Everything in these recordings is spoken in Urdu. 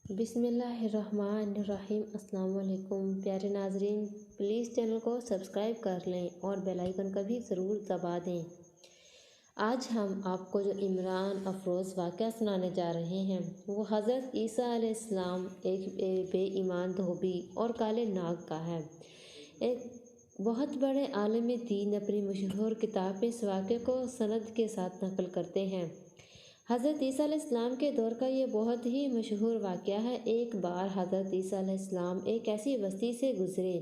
بسم اللہ الرحمن الرحیم۔ السلام علیکم پیارے ناظرین، پلیز چینل کو سبسکرائب کر لیں اور بیل آئیکن کا بھی ضرور دبا دیں۔ آج ہم آپ کو جو عمران افروز واقعہ سنانے جا رہے ہیں وہ حضرت عیسیٰ علیہ السلام ایک بے ایمان دھوبی اور کالے ناگ کا ہے۔ ایک بہت بڑے عالم دین اپنی مشہور کتاب میں اس واقعے کو سند کے ساتھ نقل کرتے ہیں۔ حضرت عیسیٰ علیہ السلام کے دور کا یہ بہت ہی مشہور واقعہ ہے۔ ایک بار حضرت عیسیٰ علیہ السلام ایک ایسی بستی سے گزرے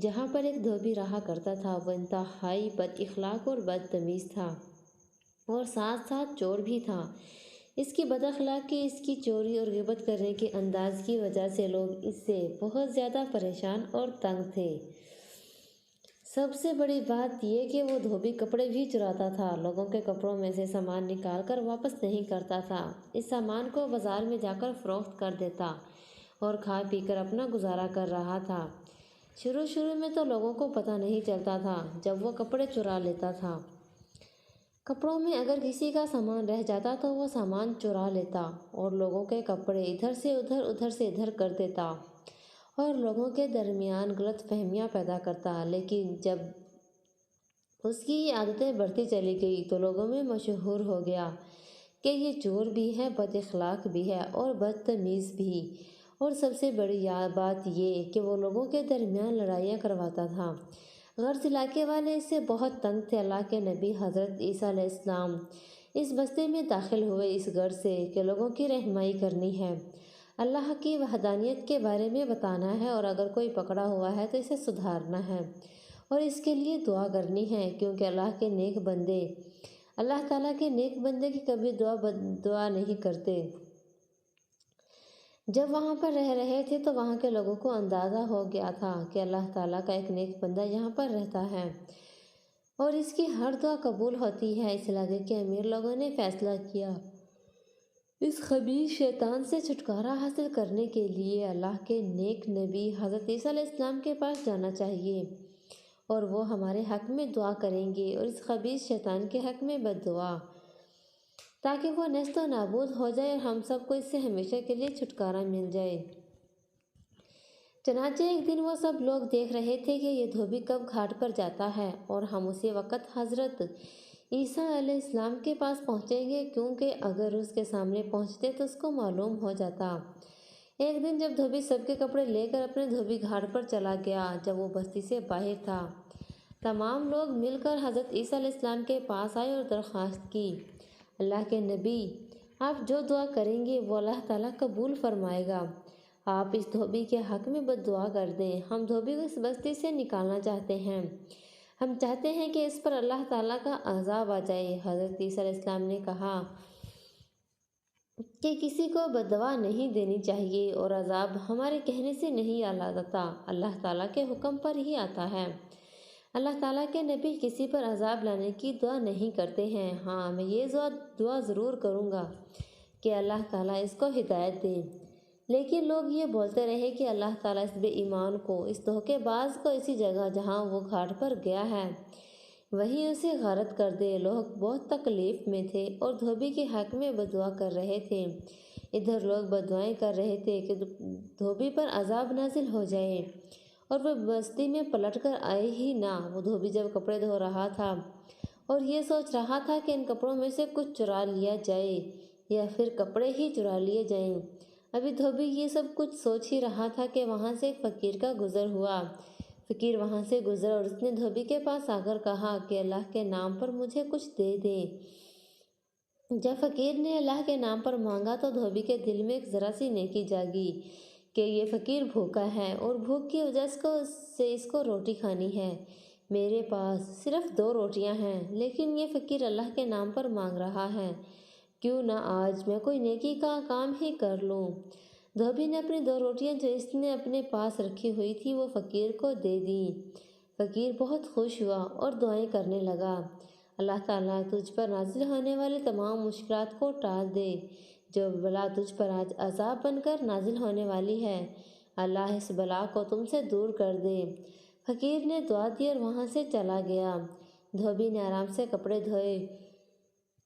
جہاں پر ایک دھوبی رہا کرتا تھا۔ وہ انتہائی بد اخلاق اور بدتمیز تھا اور ساتھ ساتھ چور بھی تھا۔ اس کی بد اخلاقی، اس کی چوری اور غیبت کرنے کے انداز کی وجہ سے لوگ اس سے بہت زیادہ پریشان اور تنگ تھے۔ سب سے بڑی بات یہ کہ وہ دھوبی کپڑے بھی چراتا تھا، لوگوں کے کپڑوں میں سے سامان نکال کر واپس نہیں کرتا تھا۔ اس سامان کو بازار میں جا کر فروخت کر دیتا اور کھا پی کر اپنا گزارا کر رہا تھا۔ شروع میں تو لوگوں کو پتہ نہیں چلتا تھا جب وہ کپڑے چرا لیتا تھا۔ کپڑوں میں اگر کسی کا سامان رہ جاتا تو وہ سامان چرا لیتا اور لوگوں کے کپڑے ادھر سے ادھر کر دیتا اور لوگوں کے درمیان غلط فہمیاں پیدا کرتا۔ لیکن جب اس کی یہ عادتیں بڑھتی چلی گئی تو لوگوں میں مشہور ہو گیا کہ یہ چور بھی ہے، بد اخلاق بھی ہے اور بدتمیز بھی۔ اور سب سے بڑی بات یہ کہ وہ لوگوں کے درمیان لڑائیاں کرواتا تھا۔ غرض علاقے والے اس سے بہت تنگ تھے۔ اللہ کے نبی حضرت عیسیٰ علیہ السلام اس بستی میں داخل ہوئے اس غرض سے کہ لوگوں کی رہنمائی کرنی ہے، اللہ کی وحدانیت کے بارے میں بتانا ہے اور اگر کوئی پکڑا ہوا ہے تو اسے سدھارنا ہے اور اس کے لیے دعا کرنی ہے، کیونکہ اللہ تعالیٰ کے نیک بندے کی کبھی دعا نہیں کرتے۔ جب وہاں پر رہ رہے تھے تو وہاں کے لوگوں کو اندازہ ہو گیا تھا کہ اللہ تعالیٰ کا ایک نیک بندہ یہاں پر رہتا ہے اور اس کی ہر دعا قبول ہوتی ہے۔ اس علاقے کے امیر لوگوں نے فیصلہ کیا اس خبیث شیطان سے چھٹکارا حاصل کرنے کے لیے اللہ کے نیک نبی حضرت عیسیٰ علیہ السلام کے پاس جانا چاہیے اور وہ ہمارے حق میں دعا کریں گے اور اس خبیث شیطان کے حق میں بد دعا، تاکہ وہ نیست و نابود ہو جائے اور ہم سب کو اس سے ہمیشہ کے لیے چھٹکارا مل جائے۔ چنانچہ ایک دن وہ سب لوگ دیکھ رہے تھے کہ یہ دھوبی کب گھاٹ پر جاتا ہے اور ہم اسی وقت حضرت عیسیٰ علیہ السلام کے پاس پہنچیں گے، کیونکہ اگر اس کے سامنے پہنچتے تو اس کو معلوم ہو جاتا۔ ایک دن جب دھوبی سب کے کپڑے لے کر اپنے دھوبی گھاٹ پر چلا گیا، جب وہ بستی سے باہر تھا، تمام لوگ مل کر حضرت عیسیٰ علیہ السلام کے پاس آئے اور درخواست کی، اللہ کے نبی، آپ جو دعا کریں گے وہ اللہ تعالیٰ قبول فرمائے گا۔ آپ اس دھوبی کے حق میں بد دعا کر دیں۔ ہم دھوبی کو اس بستی سے نکالنا چاہتے ہیں، ہم چاہتے ہیں کہ اس پر اللہ تعالیٰ کا عذاب آ جائے۔ حضرت عیسیٰ علیہ السلام نے کہا کہ کسی کو بد دعا نہیں دینی چاہیے اور عذاب ہمارے کہنے سے نہیں آتا، اللہ تعالیٰ کے حکم پر ہی آتا ہے۔ اللہ تعالیٰ کے نبی کسی پر عذاب لانے کی دعا نہیں کرتے ہیں۔ ہاں، میں یہ دعا ضرور کروں گا کہ اللہ تعالیٰ اس کو ہدایت دے۔ لیکن لوگ یہ بولتے رہے کہ اللہ تعالیٰ اس بے ایمان کو، اس دھوکے باز کو اسی جگہ جہاں وہ گھاٹ پر گیا ہے وہیں اسے غارت کر دے۔ لوگ بہت تکلیف میں تھے اور دھوبی کے حق میں بد دعا کر رہے تھے۔ ادھر لوگ بد دعائیں کر رہے تھے کہ دھوبی پر عذاب نازل ہو جائے اور وہ بستی میں پلٹ کر آئے ہی نہ۔ وہ دھوبی جب کپڑے دھو رہا تھا اور یہ سوچ رہا تھا کہ ان کپڑوں میں سے کچھ چرا لیا جائے یا پھر کپڑے ہی چرا لیے جائیں، ابھی دھوبی یہ سب کچھ سوچ ہی رہا تھا کہ وہاں سے ایک فقیر کا گزر ہوا۔ فقیر وہاں سے گزرا اور اس نے دھوبی کے پاس آ کر کہا کہ اللہ کے نام پر مجھے کچھ دے دیں۔ جب فقیر نے اللہ کے نام پر مانگا تو دھوبی کے دل میں ایک ذرا سی نیکی جاگی کہ یہ فقیر بھوکا ہے اور بھوک کی وجہ سے اس کو روٹی کھانی ہے۔ میرے پاس صرف 2 روٹیاں ہیں، لیکن یہ فقیر اللہ کے نام پر مانگ رہا ہے، کیوں نہ آج میں کوئی نیکی کا کام ہی کر لوں۔ دھوبی نے اپنی 2 روٹیاں جو اس نے اپنے پاس رکھی ہوئی تھی وہ فقیر کو دے دیں۔ فقیر بہت خوش ہوا اور دعائیں کرنے لگا، اللہ تعالیٰ تجھ پر نازل ہونے والی تمام مشکلات کو ٹال دے، جو بلا تجھ پر آج عذاب بن کر نازل ہونے والی ہے، اللہ اس بلا کو تم سے دور کر دے۔ فقیر نے دعا دی اور وہاں سے چلا گیا۔ دھوبی نے آرام سے کپڑے دھوئے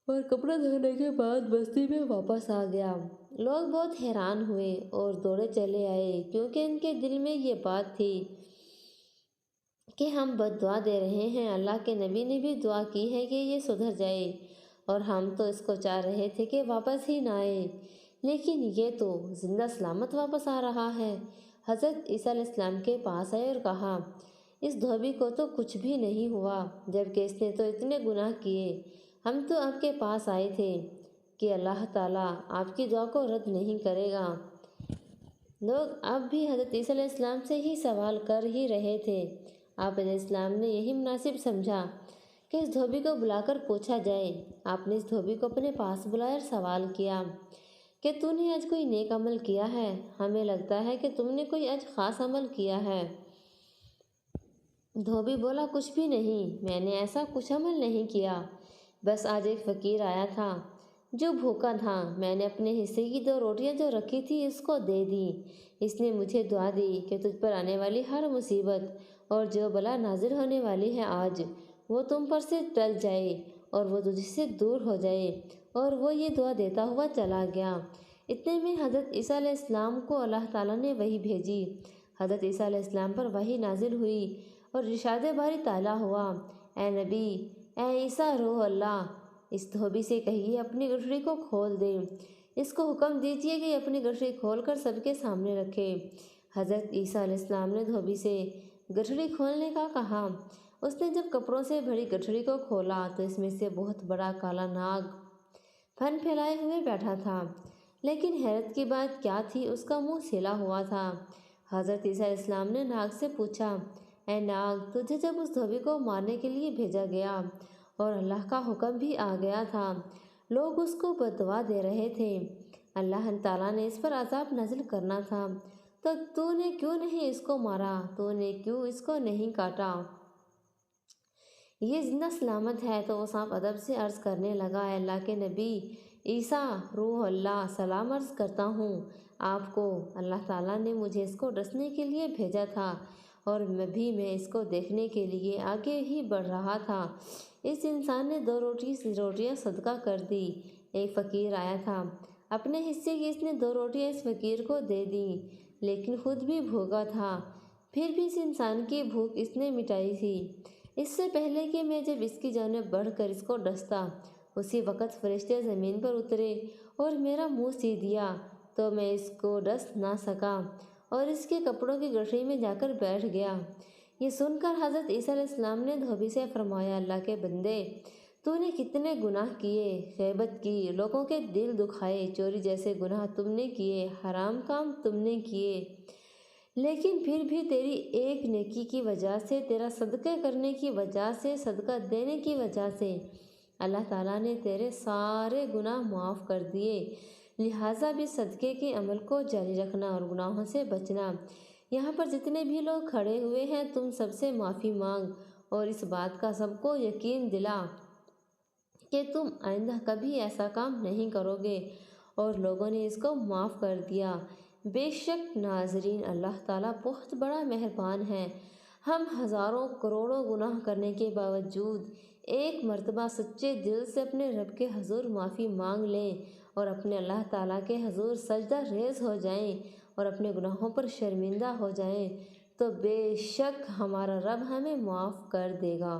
اور کپڑے دھونے کے بعد بستی میں واپس آ گیا۔ لوگ بہت حیران ہوئے اور دوڑے چلے آئے، کیونکہ ان کے دل میں یہ بات تھی کہ ہم بد دعا دے رہے ہیں۔ اللہ کے نبی نے بھی دعا کی ہے کہ یہ سدھر جائے، اور ہم تو اس کو چاہ رہے تھے کہ واپس ہی نہ آئے، لیکن یہ تو زندہ سلامت واپس آ رہا ہے۔ حضرت عیسیٰ علیہ السلام کے پاس آئے اور کہا، اس دھوبی کو تو کچھ بھی نہیں ہوا، جبکہ اس نے تو اتنے گناہ کیے۔ ہم تو آپ کے پاس آئے تھے کہ اللہ تعالیٰ آپ کی دعا کو رد نہیں کرے گا۔ لوگ اب بھی حضرت عیسیٰ علیہ السلام سے ہی سوال کر ہی رہے تھے۔ آپ علیہ السلام نے یہی مناسب سمجھا کہ اس دھوبی کو بلا کر پوچھا جائے۔ آپ نے اس دھوبی کو اپنے پاس بلایا اور سوال کیا کہ تو نے آج کوئی نیک عمل کیا ہے؟ ہمیں لگتا ہے کہ تم نے کوئی آج خاص عمل کیا ہے۔ دھوبی بولا، کچھ بھی نہیں، میں نے ایسا کچھ عمل نہیں کیا، بس آج ایک فقیر آیا تھا جو بھوکا تھا، میں نے اپنے حصے کی 2 روٹیاں جو رکھی تھی اس کو دے دی۔ اس نے مجھے دعا دی کہ تجھ پر آنے والی ہر مصیبت اور جو بلا نازل ہونے والی ہے آج، وہ تم پر سے ٹل جائے اور وہ تجھ سے دور ہو جائے، اور وہ یہ دعا دیتا ہوا چلا گیا۔ اتنے میں حضرت عیسیٰ علیہ السلام کو اللہ تعالیٰ نے وحی بھیجی۔ حضرت عیسیٰ علیہ السلام پر وحی نازل ہوئی اور ارشاد باری تعالیٰ ہوا، اے نبی، اے عیسیٰ روح اللہ، اس دھوبی سے کہیے اپنی گٹھڑی کو کھول دے، اس کو حکم دیجیے کہ اپنی گٹھڑی کھول کر سب کے سامنے رکھے۔ حضرت عیسیٰ علیہ السلام نے دھوبی سے گٹھڑی کھولنے کا کہا۔ اس نے جب کپڑوں سے بھری گٹھڑی کو کھولا تو اس میں سے بہت بڑا کالا ناگ پھن پھیلائے ہوئے بیٹھا تھا، لیکن حیرت کی بات کیا تھی، اس کا منہ سلا ہوا تھا۔ حضرت عیسیٰ علیہ السلام نے ناگ سے پوچھا، اے ناگ، تجھے جب اس دھوبی کو مارنے کے لیے بھیجا گیا اور اللہ کا حکم بھی آ گیا تھا، لوگ اس کو بد دعا دے رہے تھے، اللہ تعالیٰ نے اس پر عذاب نازل کرنا تھا، تو نے کیوں نہیں اس کو مارا؟ تو نے کیوں اس کو نہیں کاٹا؟ یہ زندہ سلامت ہے۔ تو وہ سانپ ادب سے عرض کرنے لگا، اے اللہ کے نبی عیسیٰ روح اللہ، سلام عرض کرتا ہوں آپ کو۔ اللہ تعالیٰ نے مجھے اس کو ڈسنے کے لیے بھیجا تھا، اور میں اس کو دیکھنے کے لیے آگے ہی بڑھ رہا تھا۔ اس انسان نے 2 روٹیاں صدقہ کر دی۔ ایک فقیر آیا تھا، اپنے حصے کی اس نے 2 روٹیاں اس فقیر کو دے دیں، لیکن خود بھی بھوکا تھا، پھر بھی اس انسان کی بھوک اس نے مٹائی تھی۔ اس سے پہلے کہ میں جب اس کی جانب بڑھ کر اس کو ڈستا، اسی وقت فرشتے زمین پر اترے اور میرا منہ سی دیا، تو میں اس کو ڈس نہ سکا اور اس کے کپڑوں کی گٹھڑی میں جا کر بیٹھ گیا۔ یہ سن کر حضرت عیسیٰ علیہ السلام نے دھوبی سے فرمایا، اللہ کے بندے، تو نے کتنے گناہ کیے، غیبت کی، لوگوں کے دل دکھائے، چوری جیسے گناہ تم نے کیے، حرام کام تم نے کیے، لیکن پھر بھی تیری ایک نیکی کی وجہ سے، تیرا صدقے کرنے کی وجہ سے، صدقہ دینے کی وجہ سے اللہ تعالیٰ نے تیرے سارے گناہ معاف کر دیے۔ لہٰذا بھی صدقے کے عمل کو جاری رکھنا اور گناہوں سے بچنا۔ یہاں پر جتنے بھی لوگ کھڑے ہوئے ہیں، تم سب سے معافی مانگ اور اس بات کا سب کو یقین دلا کہ تم آئندہ کبھی ایسا کام نہیں کرو گے، اور لوگوں نے اس کو معاف کر دیا۔ بے شک ناظرین، اللہ تعالیٰ بہت بڑا مہربان ہے۔ ہم ہزاروں کروڑوں گناہ کرنے کے باوجود ایک مرتبہ سچے دل سے اپنے رب کے حضور معافی مانگ لیں اور اپنے اللہ تعالیٰ کے حضور سجدہ ریز ہو جائیں اور اپنے گناہوں پر شرمندہ ہو جائیں، تو بے شک ہمارا رب ہمیں معاف کر دے گا۔